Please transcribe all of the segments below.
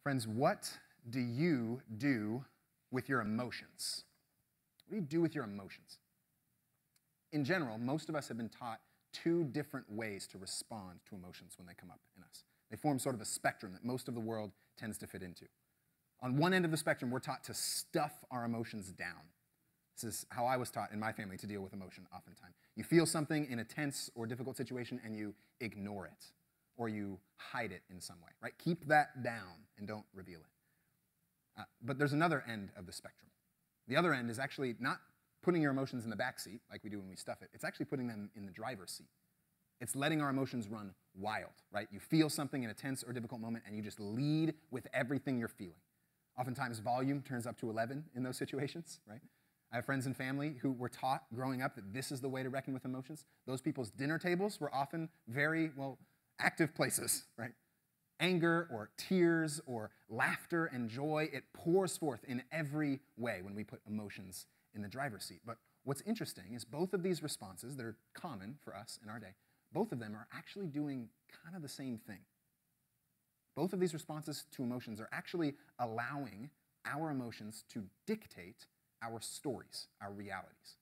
Friends, what do you do with your emotions? What do you do with your emotions? In general, most of us have been taught two different ways to respond to emotions when they come up in us. They form sort of a spectrum that most of the world tends to fit into. On one end of the spectrum, we're taught to stuff our emotions down. This is how I was taught in my family to deal with emotion oftentimes. You feel something in a tense or difficult situation and you ignore it, or you hide it in some way, right? Keep that down and don't reveal it. But there's another end of the spectrum. The other end is actually not putting your emotions in the back seat like we do when we stuff it. It's actually putting them in the driver's seat. It's letting our emotions run wild, right? You feel something in a tense or difficult moment and you just lead with everything you're feeling. Oftentimes volume turns up to 11 in those situations, right? I have friends and family who were taught growing up that this is the way to reckon with emotions. Those people's dinner tables were often very, active places, right? Anger or tears or laughter and joy, it pours forth in every way when we put emotions in the driver's seat. But what's interesting is both of these responses that are common for us in our day, both of them are actually doing kind of the same thing. Both of these responses to emotions are actually allowing our emotions to dictate our stories, our realities.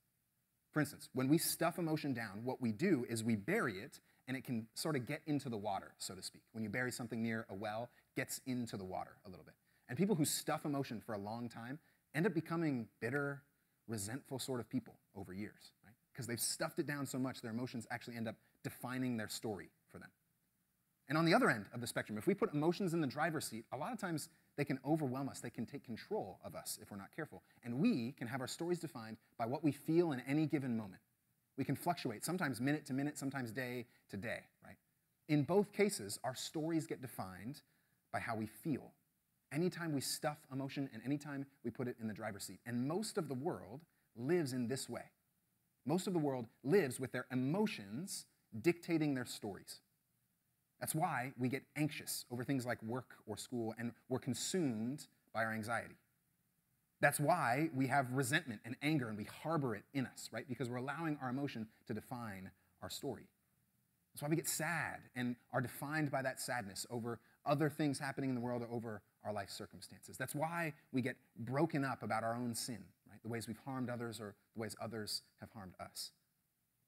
For instance, when we stuff emotion down, what we do is we bury it and it can sort of get into the water, so to speak. When you bury something near a well, it gets into the water a little bit. And people who stuff emotion for a long time end up becoming bitter, resentful sort of people over years, right? Because they've stuffed it down so much, their emotions actually end up defining their story for them. And on the other end of the spectrum, if we put emotions in the driver's seat, a lot of times they can overwhelm us. They can take control of us if we're not careful. And we can have our stories defined by what we feel in any given moment. We can fluctuate, sometimes minute to minute, sometimes day to day, right? In both cases, our stories get defined by how we feel. Anytime we stuff emotion and anytime we put it in the driver's seat. And most of the world lives in this way. Most of the world lives with their emotions dictating their stories. That's why we get anxious over things like work or school, and we're consumed by our anxiety. That's why we have resentment and anger, and we harbor it in us, right? Because we're allowing our emotion to define our story. That's why we get sad and are defined by that sadness over other things happening in the world or over our life circumstances. That's why we get broken up about our own sin, right? The ways we've harmed others or the ways others have harmed us.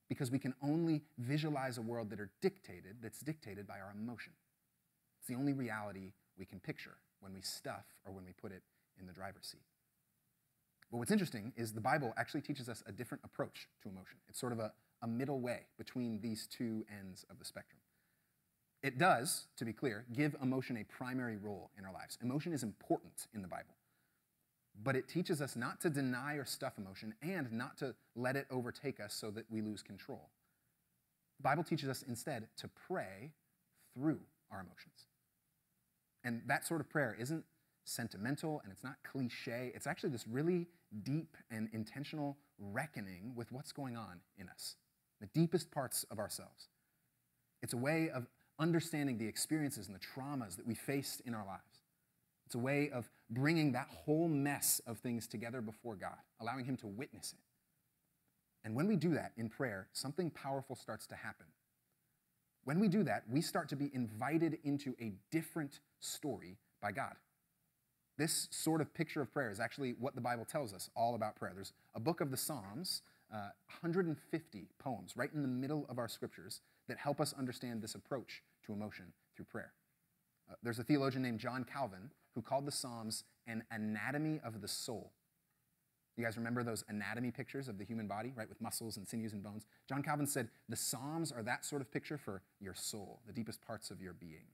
Because we can only visualize a world that's dictated by our emotion. It's the only reality we can picture when we stuff or when we put it in the driver's seat. But what's interesting is the Bible actually teaches us a different approach to emotion. It's sort of a middle way between these two ends of the spectrum. It does, to be clear, give emotion a primary role in our lives. Emotion is important in the Bible. But it teaches us not to deny or stuff emotion and not to let it overtake us so that we lose control. The Bible teaches us instead to pray through our emotions. And that sort of prayer isn't sentimental and it's not cliche. It's actually this really deep and intentional reckoning with what's going on in us, the deepest parts of ourselves. It's a way of understanding the experiences and the traumas that we faced in our lives. It's a way of bringing that whole mess of things together before God, allowing Him to witness it. And when we do that in prayer, something powerful starts to happen. When we do that, we start to be invited into a different story by God. This sort of picture of prayer is actually what the Bible tells us all about prayer. There's a book of the Psalms, 150 poems right in the middle of our scriptures that help us understand this approach to emotion through prayer. There's a theologian named John Calvin who called the Psalms an anatomy of the soul. You guys remember those anatomy pictures of the human body, right, with muscles and sinews and bones? John Calvin said the Psalms are that sort of picture for your soul, the deepest parts of your being.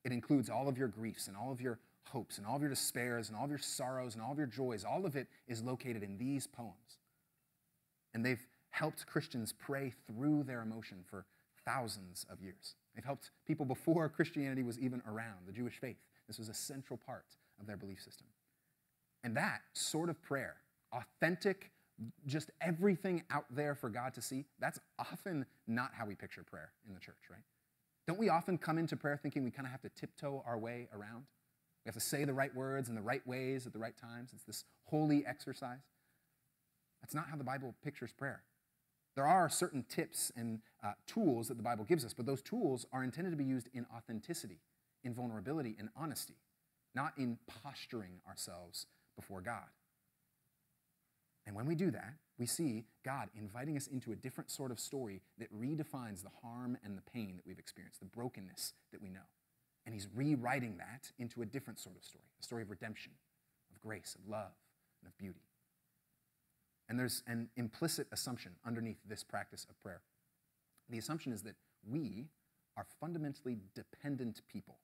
It includes all of your griefs and all of your hopes and all of your despairs and all of your sorrows and all of your joys. All of it is located in these poems. And they've helped Christians pray through their emotion for thousands of years. They've helped people before Christianity was even around, the Jewish faith. This was a central part of their belief system. And that sort of prayer, authentic, just everything out there for God to see, that's often not how we picture prayer in the church, right? Don't we often come into prayer thinking we kind of have to tiptoe our way around? We have to say the right words in the right ways at the right times. It's this holy exercise. That's not how the Bible pictures prayer. There are certain tips and tools that the Bible gives us, but those tools are intended to be used in authenticity, in vulnerability, in honesty, not in posturing ourselves before God. And when we do that, we see God inviting us into a different sort of story that redefines the harm and the pain that we've experienced, the brokenness that we know. And he's rewriting that into a different sort of story, a story of redemption, of grace, of love, and of beauty. And there's an implicit assumption underneath this practice of prayer. The assumption is that we are fundamentally dependent people.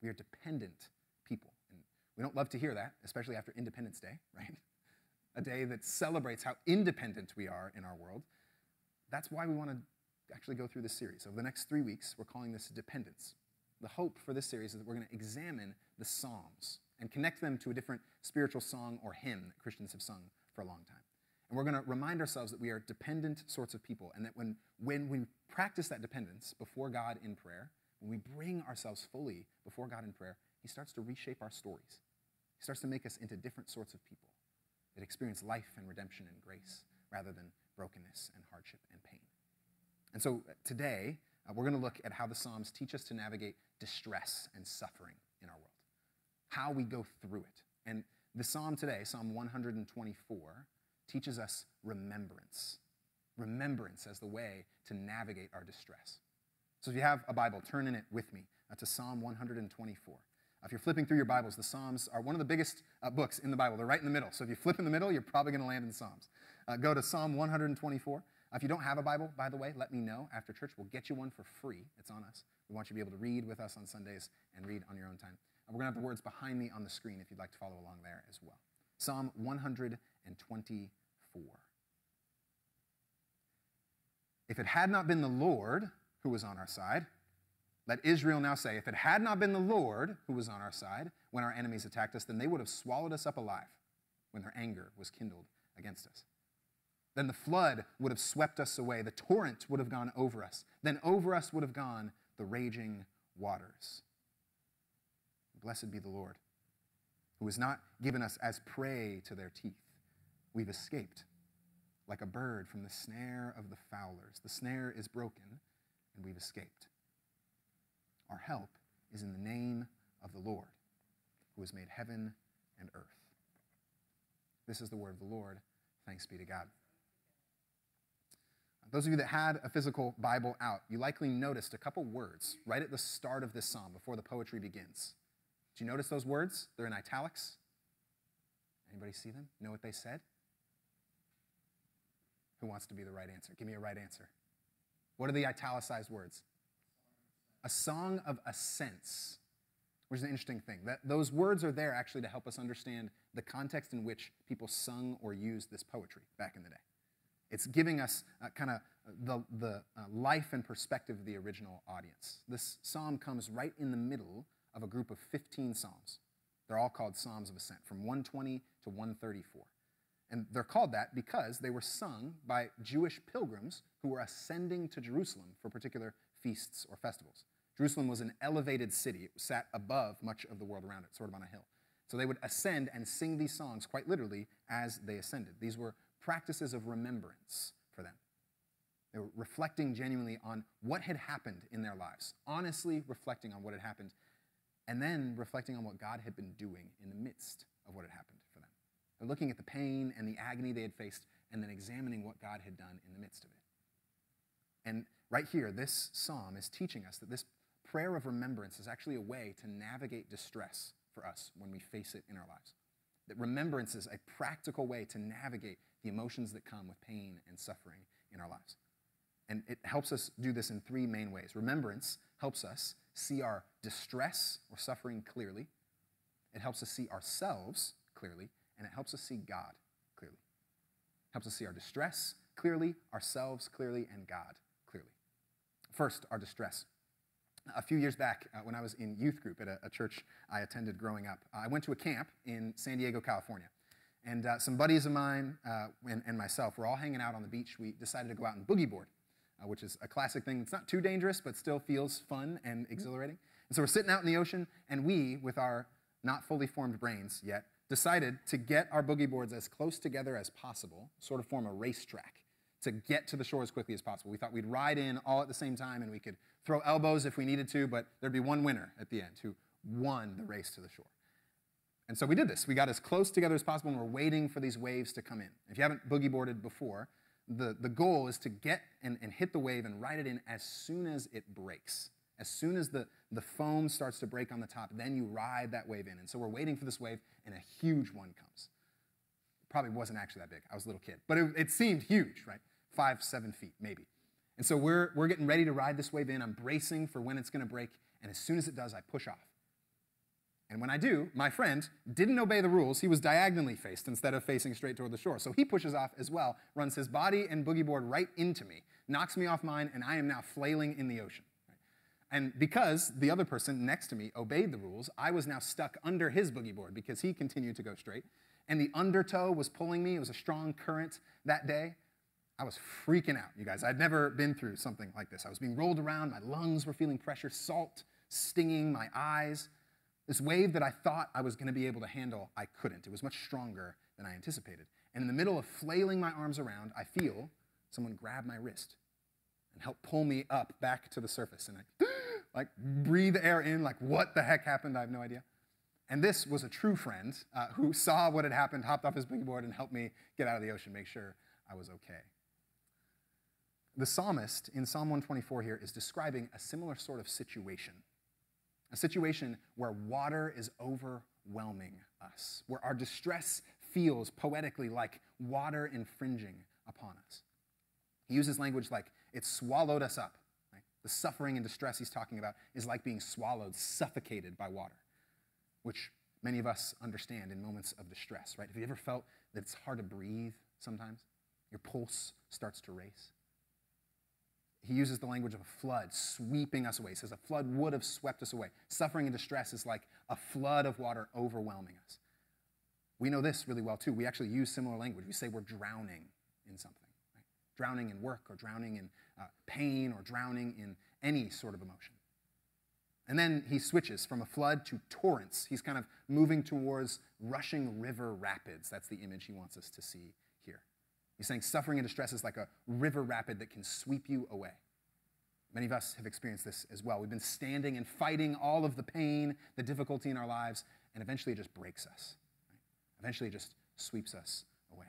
We are dependent people. And we don't love to hear that, especially after Independence Day, right? A day that celebrates how independent we are in our world. That's why we want to actually go through this series. Over the next 3 weeks, we're calling this Dependence. The hope for this series is that we're going to examine the Psalms and connect them to a different spiritual song or hymn that Christians have sung for a long time. And we're going to remind ourselves that we are dependent sorts of people, and that when we practice that dependence before God in prayer, when we bring ourselves fully before God in prayer, he starts to reshape our stories. He starts to make us into different sorts of people that experience life and redemption and grace rather than brokenness and hardship and pain. And so today, we're going to look at how the Psalms teach us to navigate distress and suffering in our world, how we go through it. And the Psalm today, Psalm 124, teaches us remembrance. Remembrance as the way to navigate our distress. So if you have a Bible, turn in it with me to Psalm 124. If you're flipping through your Bibles, the Psalms are one of the biggest books in the Bible. They're right in the middle. So if you flip in the middle, you're probably going to land in the Psalms. Go to Psalm 124. If you don't have a Bible, by the way, let me know after church. We'll get you one for free. It's on us. We want you to be able to read with us on Sundays and read on your own time. We're going to have the words behind me on the screen if you'd like to follow along there as well. Psalm 124. If it had not been the Lord who was on our side, let Israel now say, if it had not been the Lord who was on our side when our enemies attacked us, then they would have swallowed us up alive when their anger was kindled against us. Then the flood would have swept us away. The torrent would have gone over us. Then over us would have gone the raging waters. Blessed be the Lord, who has not given us as prey to their teeth. We've escaped like a bird from the snare of the fowlers. The snare is broken, and we've escaped. Our help is in the name of the Lord, who has made heaven and earth. This is the word of the Lord. Thanks be to God. Those of you that had a physical Bible out, you likely noticed a couple words right at the start of this psalm before the poetry begins. Did you notice those words? They're in italics. Anybody see them? Know what they said? Who wants to be the right answer? Give me a right answer. What are the italicized words? A song of ascents, which is an interesting thing. Those words are there actually to help us understand the context in which people sung or used this poetry back in the day. It's giving us kind of the life and perspective of the original audience. This psalm comes right in the middle of a group of 15 psalms. They're all called Psalms of Ascent, from 120 to 134. And they're called that because they were sung by Jewish pilgrims who were ascending to Jerusalem for particular feasts or festivals. Jerusalem was an elevated city. It sat above much of the world around it, sort of on a hill. So they would ascend and sing these songs quite literally as they ascended. These were practices of remembrance for them. They were reflecting genuinely on what had happened in their lives, honestly reflecting on what had happened, and then reflecting on what God had been doing in the midst of what had happened for them. They're looking at the pain and the agony they had faced, and then examining what God had done in the midst of it. And right here, this psalm is teaching us that this prayer of remembrance is actually a way to navigate distress for us when we face it in our lives. That remembrance is a practical way to navigate the emotions that come with pain and suffering in our lives. And it helps us do this in three main ways. Remembrance helps us see our distress or suffering clearly. It helps us see ourselves clearly, and it helps us see God clearly. It helps us see our distress clearly, ourselves clearly, and God clearly. First, our distress. A few years back, when I was in youth group at a church I attended growing up, I went to a camp in San Diego, California. And some buddies of mine and myself were all hanging out on the beach. We decided to go out and boogie board, which is a classic thing. It's not too dangerous, but still feels fun and exhilarating. And so we're sitting out in the ocean, and we, with our not fully formed brains yet, decided to get our boogie boards as close together as possible, sort of form a racetrack, to get to the shore as quickly as possible. We thought we'd ride in all at the same time, and we could throw elbows if we needed to, but there'd be one winner at the end who won the race to the shore. And so we did this. We got as close together as possible, and we're waiting for these waves to come in. If you haven't boogie boarded before, the goal is to get and hit the wave and ride it in as soon as it breaks. As soon as the foam starts to break on the top, then you ride that wave in. And so we're waiting for this wave, and a huge one comes. It probably wasn't actually that big. I was a little kid. But it seemed huge, right? 5, 7 feet, maybe. And so we're getting ready to ride this wave in. I'm bracing for when it's going to break, and as soon as it does, I push off. And when I do, my friend didn't obey the rules. He was diagonally faced instead of facing straight toward the shore. So he pushes off as well, runs his body and boogie board right into me, knocks me off mine, and I am now flailing in the ocean. And because the other person next to me obeyed the rules, I was now stuck under his boogie board because he continued to go straight. And the undertow was pulling me. It was a strong current that day. I was freaking out, you guys. I'd never been through something like this. I was being rolled around. My lungs were feeling pressure, salt stinging my eyes. This wave that I thought I was going to be able to handle, I couldn't. It was much stronger than I anticipated. And in the middle of flailing my arms around, I feel someone grab my wrist and help pull me up back to the surface. And I breathe air in, like, what the heck happened? I have no idea. And this was a true friend who saw what had happened, hopped off his boogie board, and helped me get out of the ocean, make sure I was okay. The psalmist in Psalm 124 here is describing a similar sort of situation. A situation where water is overwhelming us, where our distress feels poetically like water infringing upon us. He uses language like, it swallowed us up. Right? The suffering and distress he's talking about is like being swallowed, suffocated by water, which many of us understand in moments of distress, right? Have you ever felt that it's hard to breathe sometimes? Your pulse starts to race. He uses the language of a flood sweeping us away. He says a flood would have swept us away. Suffering and distress is like a flood of water overwhelming us. We know this really well, too. We actually use similar language. We say we're drowning in something, right? Drowning in work, or drowning in pain, or drowning in any sort of emotion. And then he switches from a flood to torrents. He's kind of moving towards rushing river rapids. That's the image he wants us to see here. He's saying suffering and distress is like a river rapid that can sweep you away. Many of us have experienced this as well. We've been standing and fighting all of the pain, the difficulty in our lives, and eventually it just breaks us. Right? Eventually it just sweeps us away.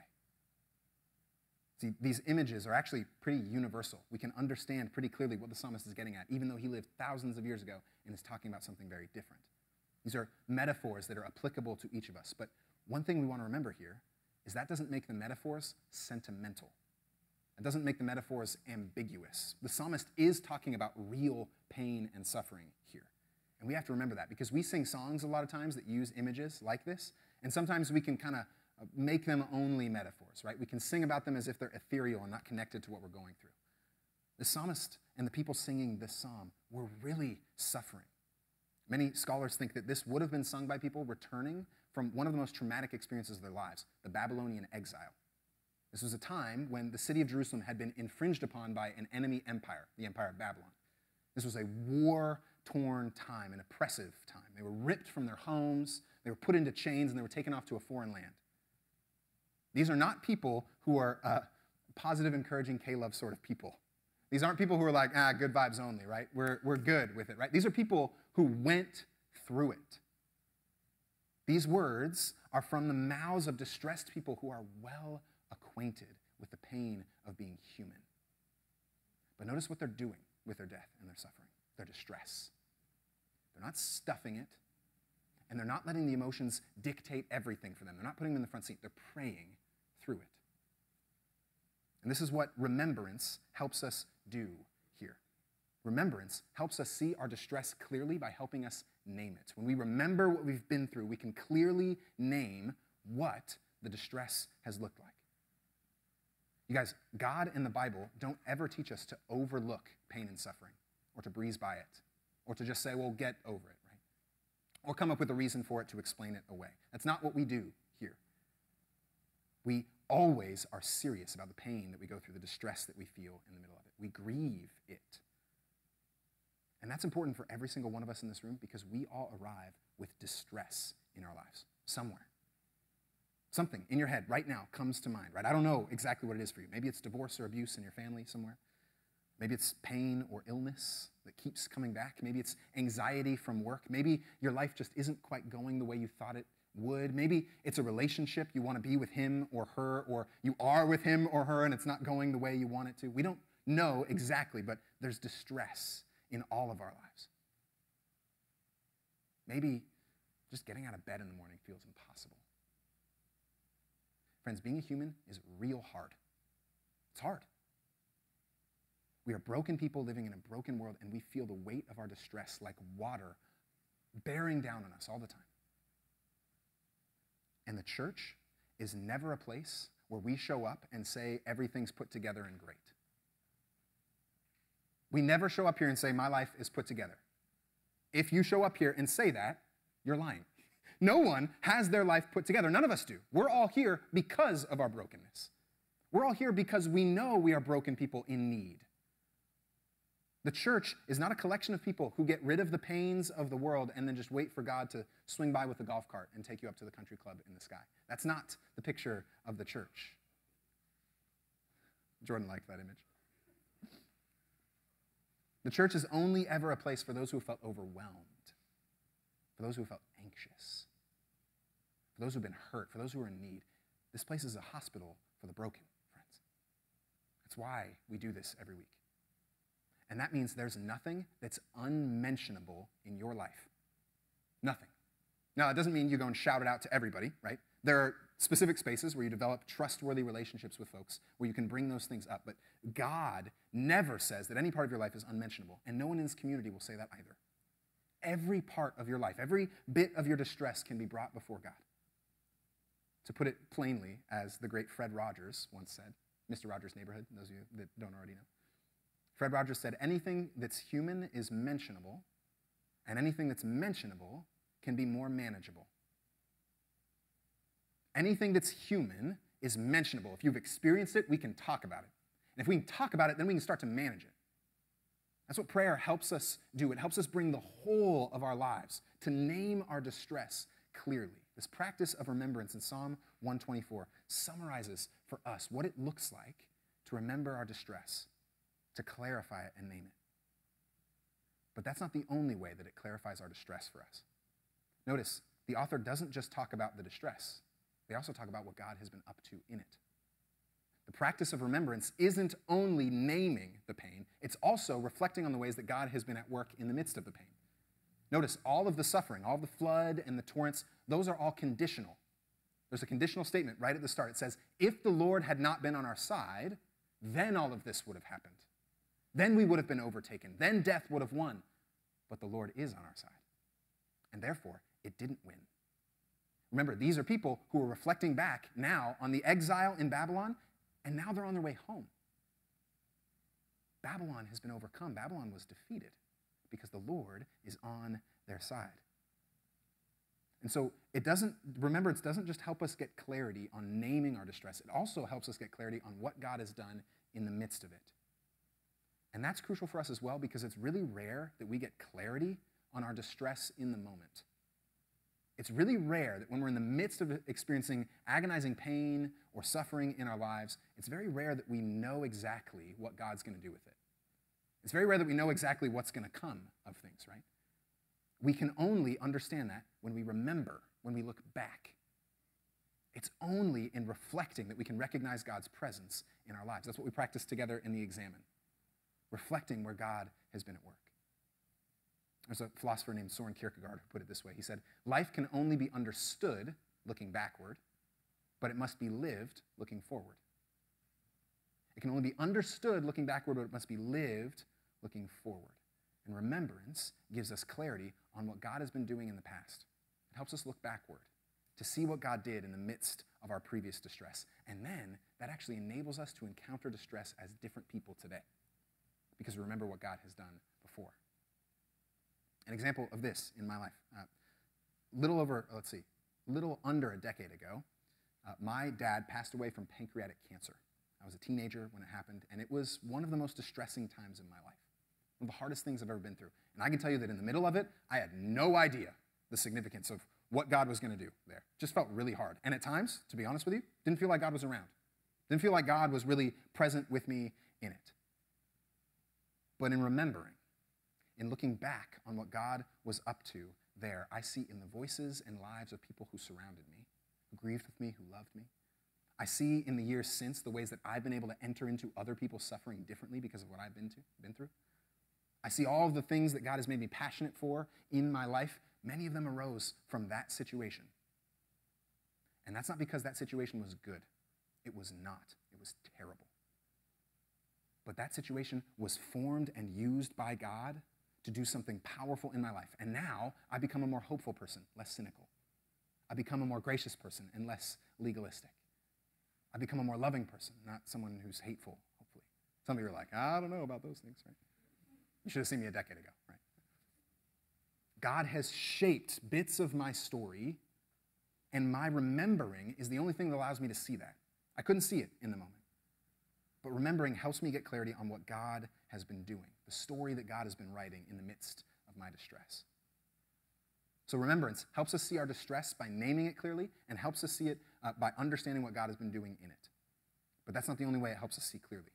See, these images are actually pretty universal. We can understand pretty clearly what the psalmist is getting at, even though he lived thousands of years ago and is talking about something very different. These are metaphors that are applicable to each of us. But one thing we want to remember here is that doesn't make the metaphors sentimental. It doesn't make the metaphors ambiguous. The psalmist is talking about real pain and suffering here. And we have to remember that because we sing songs a lot of times that use images like this, and sometimes we can kind of make them only metaphors, right? We can sing about them as if they're ethereal and not connected to what we're going through. The psalmist and the people singing this psalm were really suffering. Many scholars think that this would have been sung by people returning from one of the most traumatic experiences of their lives, the Babylonian exile. This was a time when the city of Jerusalem had been infringed upon by an enemy empire, the Empire of Babylon. This was a war-torn time, an oppressive time. They were ripped from their homes, they were put into chains, and they were taken off to a foreign land. These are not people who are positive, encouraging, K-love sort of people. These aren't people who are like, good vibes only, right? We're good with it, right? These are people who went through it. These words are from the mouths of distressed people who are well acquainted with the pain of being human. But notice what they're doing with their death and their suffering, their distress. They're not stuffing it, and they're not letting the emotions dictate everything for them. They're not putting them in the front seat. They're praying through it. And this is what remembrance helps us do here. Remembrance helps us see our distress clearly by helping us name it. When we remember what we've been through, we can clearly name what the distress has looked like. You guys, God and the Bible don't ever teach us to overlook pain and suffering, or to breeze by it, or to just say, well, get over it, right? Or come up with a reason for it to explain it away. That's not what we do here. We always are serious about the pain that we go through, the distress that we feel in the middle of it. We grieve it. And that's important for every single one of us in this room because we all arrive with distress in our lives, somewhere. Something in your head right now comes to mind, right? I don't know exactly what it is for you. Maybe it's divorce or abuse in your family somewhere. Maybe it's pain or illness that keeps coming back. Maybe it's anxiety from work. Maybe your life just isn't quite going the way you thought it would. Maybe it's a relationship. You want to be with him or her, or you are with him or her and it's not going the way you want it to. We don't know exactly, but there's distress in all of our lives. Maybe just getting out of bed in the morning feels impossible. Friends, being a human is real hard. It's hard. We are broken people living in a broken world, and we feel the weight of our distress like water bearing down on us all the time. And the church is never a place where we show up and say everything's put together and great. We never show up here and say, my life is put together. If you show up here and say that, you're lying. No one has their life put together. None of us do. We're all here because of our brokenness. We're all here because we know we are broken people in need. The church is not a collection of people who get rid of the pains of the world and then just wait for God to swing by with a golf cart and take you up to the country club in the sky. That's not the picture of the church. Jordan liked that image. The church is only ever a place for those who have felt overwhelmed, for those who have felt anxious, for those who have been hurt, for those who are in need. This place is a hospital for the broken, friends. That's why we do this every week. And that means there's nothing that's unmentionable in your life. Nothing. Now, that doesn't mean you go and shout it out to everybody, right? There are specific spaces where you develop trustworthy relationships with folks where you can bring those things up. But God never says that any part of your life is unmentionable, and no one in this community will say that either. Every part of your life, every bit of your distress can be brought before God. To put it plainly, as the great Fred Rogers once said, Mr. Rogers' Neighborhood, those of you that don't already know. Fred Rogers said, anything that's human is mentionable, and anything that's mentionable can be more manageable. Anything that's human is mentionable. If you've experienced it, we can talk about it. And if we can talk about it, then we can start to manage it. That's what prayer helps us do. It helps us bring the whole of our lives to name our distress clearly. This practice of remembrance in Psalm 124 summarizes for us what it looks like to remember our distress, to clarify it and name it. But that's not the only way that it clarifies our distress for us. Notice, the author doesn't just talk about the distress. They also talk about what God has been up to in it. The practice of remembrance isn't only naming the pain, it's also reflecting on the ways that God has been at work in the midst of the pain. Notice all of the suffering, all of the flood and the torrents, those are all conditional. There's a conditional statement right at the start. It says, if the Lord had not been on our side, then all of this would have happened. Then we would have been overtaken. Then death would have won. But the Lord is on our side. And therefore, it didn't win. Remember, these are people who are reflecting back now on the exile in Babylon, and now they're on their way home. Babylon has been overcome. Babylon was defeated because the Lord is on their side. And so remembrance doesn't just help us get clarity on naming our distress. It also helps us get clarity on what God has done in the midst of it. And that's crucial for us as well because it's really rare that we get clarity on our distress in the moment. It's really rare that when we're in the midst of experiencing agonizing pain or suffering in our lives, it's very rare that we know exactly what God's going to do with it. It's very rare that we know exactly what's going to come of things, right? We can only understand that when we remember, when we look back. It's only in reflecting that we can recognize God's presence in our lives. That's what we practice together in the Examine, reflecting where God has been at work. There's a philosopher named Soren Kierkegaard who put it this way. He said, life can only be understood looking backward, but it must be lived looking forward. It can only be understood looking backward, but it must be lived looking forward. And remembrance gives us clarity on what God has been doing in the past. It helps us look backward to see what God did in the midst of our previous distress. And then that actually enables us to encounter distress as different people today because we remember what God has done before. An example of this in my life, little under a decade ago, my dad passed away from pancreatic cancer. I was a teenager when it happened, and it was one of the most distressing times in my life. One of the hardest things I've ever been through. And I can tell you that in the middle of it, I had no idea the significance of what God was going to do there. Just felt really hard. And at times, to be honest with you, didn't feel like God was around. Didn't feel like God was really present with me in it. But in remembering, in looking back on what God was up to there, I see in the voices and lives of people who surrounded me, who grieved with me, who loved me. I see in the years since the ways that I've been able to enter into other people's suffering differently because of what I've been through. I see all of the things that God has made me passionate for in my life. Many of them arose from that situation. And that's not because that situation was good. It was not. It was terrible. But that situation was formed and used by God to do something powerful in my life. And now I become a more hopeful person, less cynical. I become a more gracious person and less legalistic. I become a more loving person, not someone who's hateful, hopefully. Some of you are like, I don't know about those things, right? You should have seen me a decade ago, right? God has shaped bits of my story, and my remembering is the only thing that allows me to see that. I couldn't see it in the moment. But remembering helps me get clarity on what God has been doing, the story that God has been writing in the midst of my distress. So remembrance helps us see our distress by naming it clearly and helps us see it by understanding what God has been doing in it. But that's not the only way it helps us see clearly.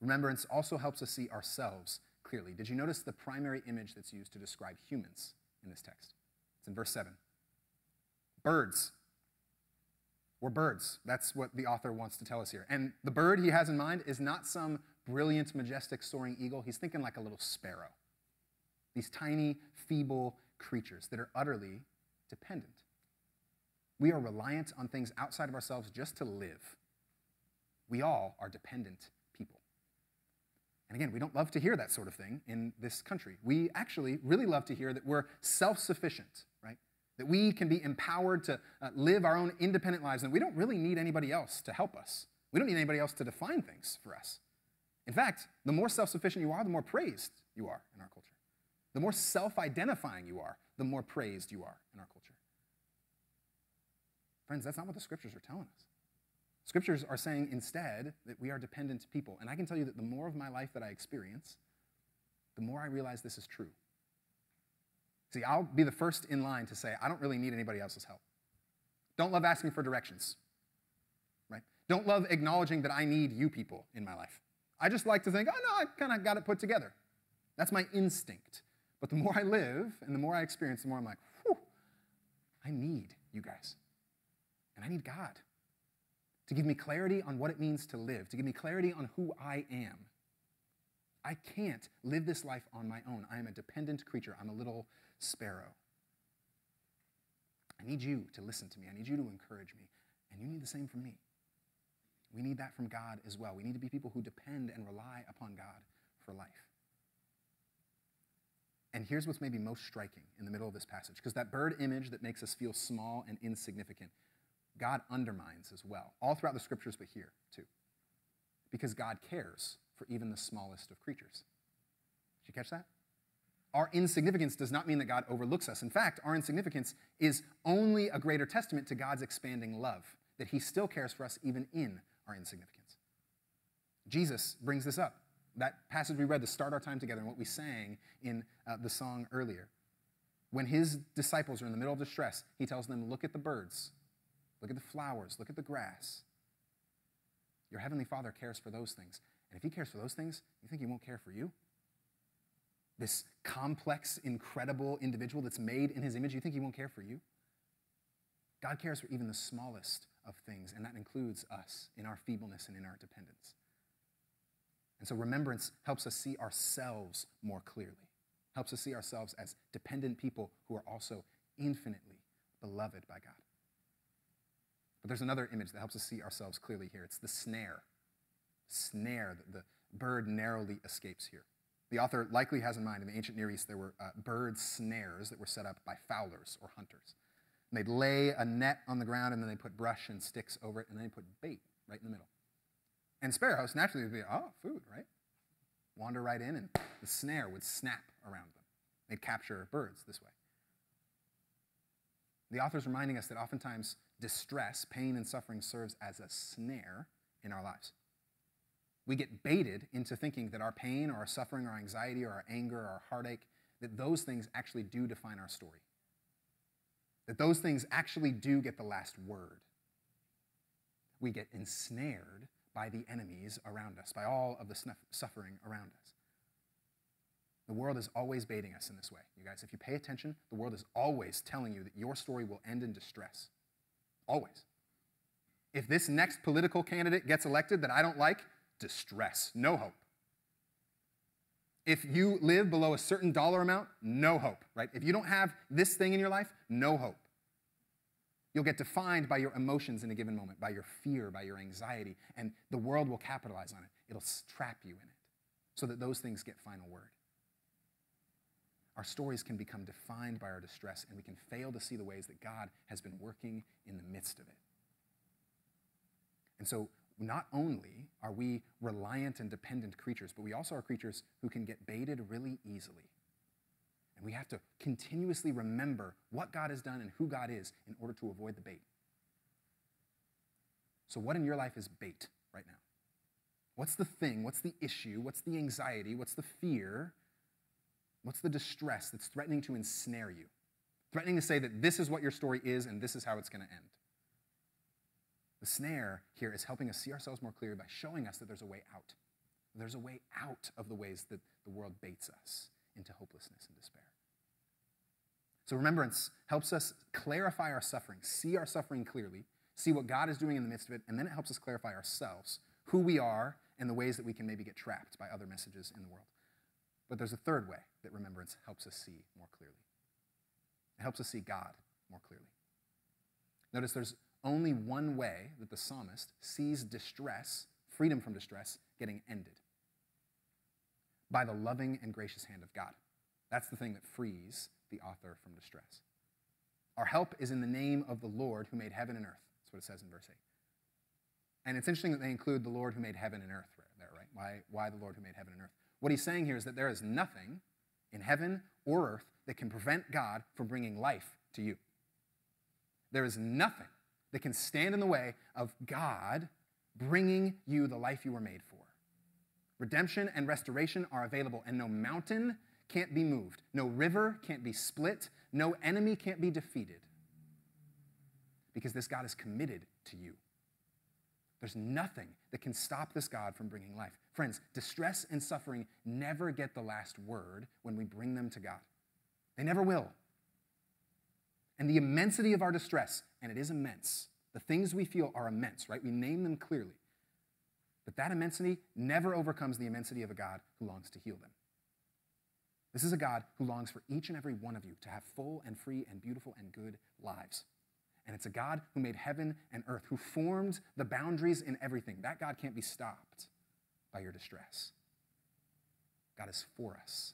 Remembrance also helps us see ourselves clearly. Did you notice the primary image that's used to describe humans in this text? It's in verse 7. Birds. We're birds. That's what the author wants to tell us here. And the bird he has in mind is not some brilliant, majestic, soaring eagle. He's thinking like a little sparrow. These tiny, feeble creatures that are utterly dependent. We are reliant on things outside of ourselves just to live. We all are dependent people. And again, we don't love to hear that sort of thing in this country. We actually really love to hear that we're self-sufficient, right? That we can be empowered to live our own independent lives, and we don't really need anybody else to help us. We don't need anybody else to define things for us. In fact, the more self-sufficient you are, the more praised you are in our culture. The more self-identifying you are, the more praised you are in our culture. Friends, that's not what the scriptures are telling us. Scriptures are saying instead that we are dependent people. And I can tell you that the more of my life that I experience, the more I realize this is true. See, I'll be the first in line to say, I don't really need anybody else's help. Don't love asking for directions, right? Don't love acknowledging that I need you people in my life. I just like to think, oh no, I kind of got it put together. That's my instinct. But the more I live and the more I experience, the more I'm like, whew, I need you guys. And I need God to give me clarity on what it means to live, to give me clarity on who I am. I can't live this life on my own. I am a dependent creature. I'm a little sparrow. I need you to listen to me. I need you to encourage me. And you need the same from me. We need that from God as well. We need to be people who depend and rely upon God for life. And here's what's maybe most striking in the middle of this passage, because that bird image that makes us feel small and insignificant, God undermines as well, all throughout the scriptures, but here too. Because God cares for even the smallest of creatures. Did you catch that? Our insignificance does not mean that God overlooks us. In fact, our insignificance is only a greater testament to God's expanding love, that he still cares for us even in our insignificance. Jesus brings this up. That passage we read to start our time together and what we sang in the song earlier. When his disciples are in the middle of distress, he tells them, look at the birds, look at the flowers, look at the grass. Your heavenly Father cares for those things. And if he cares for those things, you think he won't care for you? This complex, incredible individual that's made in his image, you think he won't care for you? God cares for even the smallest of things, and that includes us in our feebleness and in our dependence. And so remembrance helps us see ourselves more clearly, helps us see ourselves as dependent people who are also infinitely beloved by God. But there's another image that helps us see ourselves clearly here. It's the snare that the bird narrowly escapes here. The author likely has in mind in the ancient Near East there were bird snares that were set up by fowlers or hunters. And they'd lay a net on the ground, and then they put brush and sticks over it, and then they put bait right in the middle. And sparrows naturally would be, oh, food, right? Wander right in, and the snare would snap around them. They'd capture birds this way. The author's reminding us that oftentimes distress, pain, and suffering serves as a snare in our lives. We get baited into thinking that our pain or our suffering or our anxiety or our anger or our heartache, that those things actually do define our story. That those things actually do get the last word. We get ensnared by the enemies around us, by all of the suffering around us. The world is always baiting us in this way, you guys. If you pay attention, the world is always telling you that your story will end in distress. Always. If this next political candidate gets elected that I don't like, distress, no hope. If you live below a certain dollar amount, no hope, right? If you don't have this thing in your life, no hope. You'll get defined by your emotions in a given moment, by your fear, by your anxiety, and the world will capitalize on it. It'll trap you in it so that those things get final word. Our stories can become defined by our distress, and we can fail to see the ways that God has been working in the midst of it. And so not only are we reliant and dependent creatures, but we also are creatures who can get baited really easily. And we have to continuously remember what God has done and who God is in order to avoid the bait. So what in your life is bait right now? What's the thing? What's the issue? What's the anxiety? What's the fear? What's the distress that's threatening to ensnare you? Threatening to say that this is what your story is and this is how it's going to end. The snare here is helping us see ourselves more clearly by showing us that there's a way out. There's a way out of the ways that the world baits us into hopelessness and despair. So remembrance helps us clarify our suffering, see our suffering clearly, see what God is doing in the midst of it, and then it helps us clarify ourselves, who we are, and the ways that we can maybe get trapped by other messages in the world. But there's a third way that remembrance helps us see more clearly. It helps us see God more clearly. Notice there's only one way that the psalmist sees distress, freedom from distress, getting ended. By the loving and gracious hand of God. That's the thing that frees the author from distress. Our help is in the name of the Lord who made heaven and earth. That's what it says in verse 8. And it's interesting that they include the Lord who made heaven and earth there, right? Why the Lord who made heaven and earth? What he's saying here is that there is nothing in heaven or earth that can prevent God from bringing life to you. There is nothing that can stand in the way of God bringing you the life you were made for. Redemption and restoration are available, and no mountain can't be moved. No river can't be split. No enemy can't be defeated. Because this God is committed to you. There's nothing that can stop this God from bringing life. Friends, distress and suffering never get the last word when we bring them to God. They never will. And the immensity of our distress, and it is immense, the things we feel are immense, right? We name them clearly. But that immensity never overcomes the immensity of a God who longs to heal them. This is a God who longs for each and every one of you to have full and free and beautiful and good lives. And it's a God who made heaven and earth, who formed the boundaries in everything. That God can't be stopped by your distress. God is for us.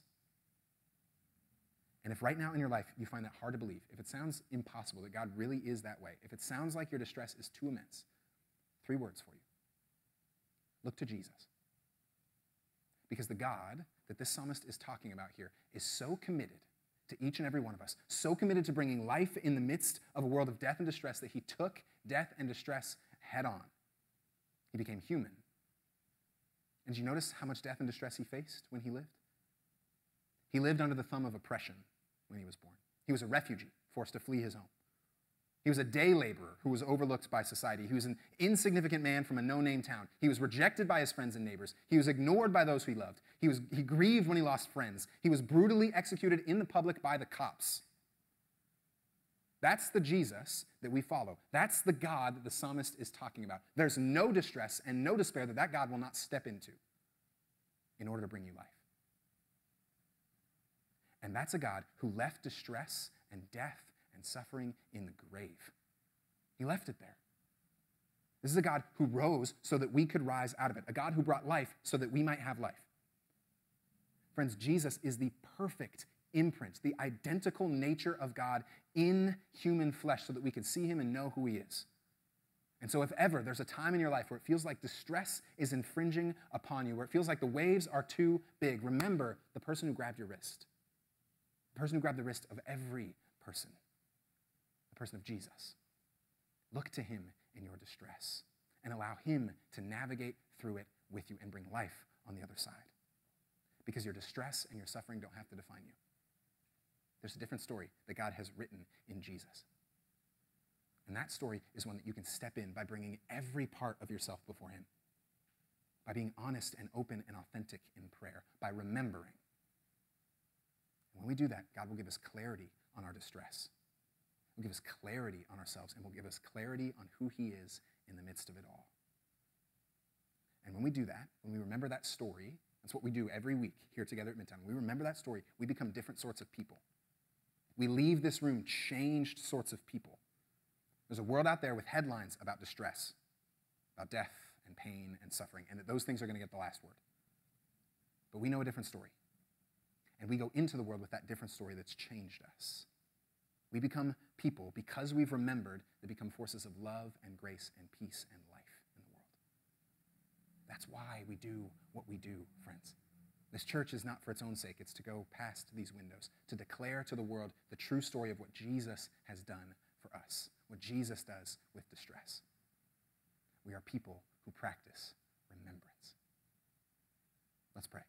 And if right now in your life you find that hard to believe, if it sounds impossible that God really is that way, if it sounds like your distress is too immense, 3 words for you. Look to Jesus. Because the God that this psalmist is talking about here is so committed to each and every one of us, so committed to bringing life in the midst of a world of death and distress that he took death and distress head on. He became human. And did you notice how much death and distress he faced when he lived? He lived under the thumb of oppression when he was born. He was a refugee, forced to flee his home. He was a day laborer who was overlooked by society. He was an insignificant man from a no-name town. He was rejected by his friends and neighbors. He was ignored by those who he loved. He grieved when he lost friends. He was brutally executed in the public by the cops. That's the Jesus that we follow. That's the God that the psalmist is talking about. There's no distress and no despair that God will not step into in order to bring you life. And that's a God who left distress and death and suffering in the grave. He left it there. This is a God who rose so that we could rise out of it, a God who brought life so that we might have life. Friends, Jesus is the perfect imprint, the identical nature of God in human flesh so that we could see him and know who he is. And so if ever there's a time in your life where it feels like distress is infringing upon you, where it feels like the waves are too big, remember the person who grabbed your wrist, the person who grabbed the wrist of every person. The person of Jesus. Look to him in your distress and allow him to navigate through it with you and bring life on the other side. Because your distress and your suffering don't have to define you. There's a different story that God has written in Jesus. And that story is one that you can step in by bringing every part of yourself before him. By being honest and open and authentic in prayer. By remembering When we do that, God will give us clarity on our distress. He'll give us clarity on ourselves, and will give us clarity on who he is in the midst of it all. And when we do that, when we remember that story, that's what we do every week here together at Midtown. When we remember that story, we become different sorts of people. We leave this room changed sorts of people. There's a world out there with headlines about distress, about death and pain and suffering, and that those things are going to get the last word. But we know a different story. And we go into the world with that different story that's changed us. We become people, because we've remembered, that become forces of love and grace and peace and life in the world. That's why we do what we do, friends. This church is not for its own sake. It's to go past these windows, to declare to the world the true story of what Jesus has done for us, what Jesus does with distress. We are people who practice remembrance. Let's pray.